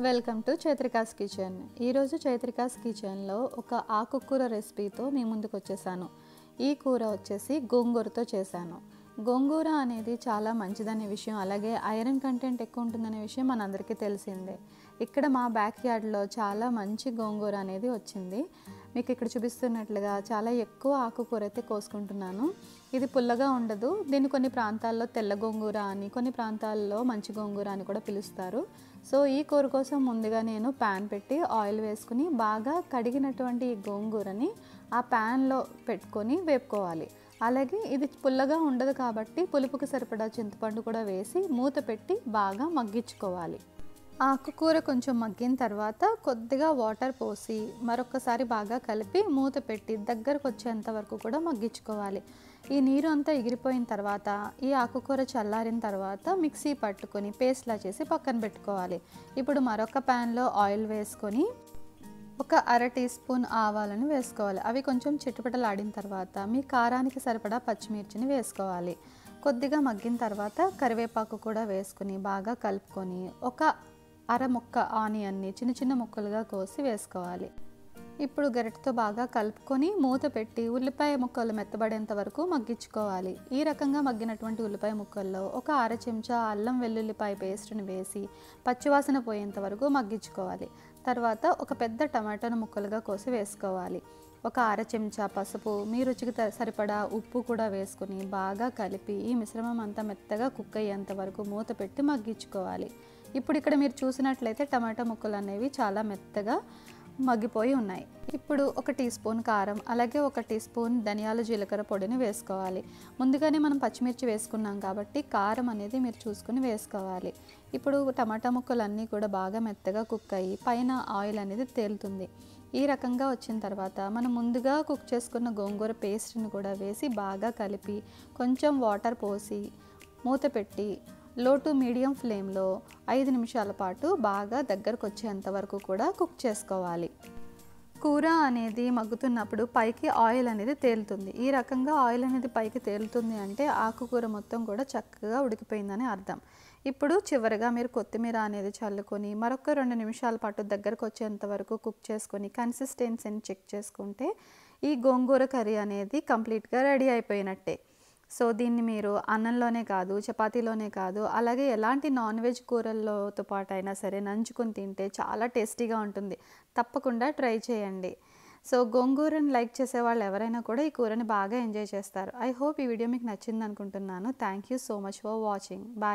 Welcome to Chaitrika's kitchen. ఈరోజు చైత్రికాస్ కిచెన్లో ఒక ఆకుకూర రెసిపీతో మీ ముందుకు వచ్చేసాను. ఈ కూర వచ్చేసి గోంగూరతో చేశాను. గోంగూర అనేది చాలా మంచిదనే విషయం, అలాగే ఐరన్ కంటెంట్ ఎక్కువ ఉంటుందనే విషయం మనందరికీ తెలిసిందే. ఇక్కడ మా బ్యాక్ యార్డ్లో చాలా మంచి గోంగూర అనేది వచ్చింది. మీకు ఇక్కడ చూపిస్తున్నట్లుగా చాలా ఎక్కువ ఆకుకూర అయితే కోసుకుంటున్నాను. ఇది పుల్లగా ఉండదు. దీన్ని కొన్ని ప్రాంతాల్లో తెల్ల గోంగూర అని, కొన్ని ప్రాంతాల్లో మంచి గోంగూర అని కూడా పిలుస్తారు. సో ఈ కూర కోసం ముందుగా నేను ప్యాన్ పెట్టి ఆయిల్ వేసుకుని బాగా కడిగినటువంటి ఈ గోంగూరని ఆ ప్యాన్లో పెట్టుకొని వేపుకోవాలి. అలాగే ఇది పుల్లగా ఉండదు కాబట్టి పులుపుకి సరిపడా చింతపండు కూడా వేసి మూత పెట్టి బాగా మగ్గించుకోవాలి. ఆకుకూర కొంచెం మగ్గిన తర్వాత కొద్దిగా వాటర్ పోసి మరొకసారి బాగా కలిపి మూత పెట్టి దగ్గరకు వచ్చేంత వరకు కూడా మగ్గించుకోవాలి. ఈ నీరు అంతా ఎగిరిపోయిన తర్వాత ఈ ఆకుకూర చల్లారిన తర్వాత మిక్సీ పట్టుకొని పేస్ట్లా చేసి పక్కన పెట్టుకోవాలి. ఇప్పుడు మరొక ప్యాన్లో ఆయిల్ వేసుకొని ఒక అర టీ స్పూన్ ఆవాలను వేసుకోవాలి. అవి కొంచెం చిటపటలాడిన తర్వాత మీ కారానికి సరిపడా పచ్చిమిర్చిని వేసుకోవాలి. కొద్దిగా మగ్గిన తర్వాత కరివేపాకు కూడా వేసుకుని బాగా కలుపుకొని ఒక అర ముక్క ఆనియన్ని చిన్న చిన్న ముక్కలుగా కోసి వేసుకోవాలి. ఇప్పుడు గరిటెతో బాగా కలుపుకొని మూత పెట్టి ఉల్లిపాయ ముక్కలు మెత్తబడేంత వరకు మగ్గించుకోవాలి. ఈ రకంగా మగ్గినటువంటి ఉల్లిపాయ ముక్కల్లో ఒక అర చెంచా అల్లం వెల్లుల్లిపాయ పేస్ట్ని వేసి పచ్చివాసన పోయేంత వరకు మగ్గించుకోవాలి. తర్వాత ఒక పెద్ద టమాటాను ముక్కలుగా కోసి వేసుకోవాలి. ఒక అర చెంచా పసుపు, మీ రుచికి సరిపడా ఉప్పు కూడా వేసుకుని బాగా కలిపి ఈ మిశ్రమం అంతా మెత్తగా కుక్ అయ్యేంత వరకు మూత పెట్టి మగ్గించుకోవాలి. ఇప్పుడు ఇక్కడ మీరు చూసినట్లయితే టమాటా ముక్కలు అనేవి చాలా మెత్తగా మగ్గిపోయి ఉన్నాయి. ఇప్పుడు ఒక టీ స్పూన్ కారం, అలాగే ఒక టీ స్పూన్ ధనియాల జీలకర్ర పొడిని వేసుకోవాలి. ముందుగానే మనం పచ్చిమిర్చి వేసుకున్నాం కాబట్టి కారం అనేది మీరు చూసుకుని వేసుకోవాలి. ఇప్పుడు టమాటా ముక్కలు అన్నీ కూడా బాగా మెత్తగా కుక్ అయ్యి పైన ఆయిల్ అనేది తేలుతుంది. ఈ రకంగా వచ్చిన తర్వాత మనం ముందుగా కుక్ చేసుకున్న గోంగూర పేస్ట్ని కూడా వేసి బాగా కలిపి కొంచెం వాటర్ పోసి మూత పెట్టి లో టు మీడియం ఫ్లేమ్లో 5 నిమిషాల పాటు బాగా దగ్గరకు వచ్చేంత వరకు కూడా కుక్ చేసుకోవాలి. కూర అనేది మగ్గుతున్నప్పుడు పైకి ఆయిల్ అనేది తేలుతుంది. ఈ రకంగా ఆయిల్ అనేది పైకి తేలుతుంది అంటే ఆకుకూర మొత్తం కూడా చక్కగా ఉడికిపోయిందని అర్థం. ఇప్పుడు చివరిగా మీరు కొత్తిమీర అనేది చల్లుకొని మరొక 2 నిమిషాల పాటు దగ్గరకు వచ్చేంత వరకు కుక్ చేసుకొని కన్సిస్టెన్సీని చెక్ చేసుకుంటే ఈ గోంగూర కర్రీ అనేది కంప్లీట్గా రెడీ అయిపోయినట్టే. సో దీన్ని మీరు అన్నంలోనే కాదు, చపాతీలోనే కాదు, అలాగే ఎలాంటి నాన్ వెజ్ కూరల్లోతో పాటు అయినా సరే నంచుకొని తింటే చాలా టేస్టీగా ఉంటుంది. తప్పకుండా ట్రై చేయండి. సో గోంగూరని లైక్ చేసే వాళ్ళు ఎవరైనా కూడా ఈ కూరని బాగా ఎంజాయ్ చేస్తారు. ఐ హోప్ ఈ వీడియో మీకు నచ్చింది అనుకుంటున్నాను. Thank you so much for watching. Bye.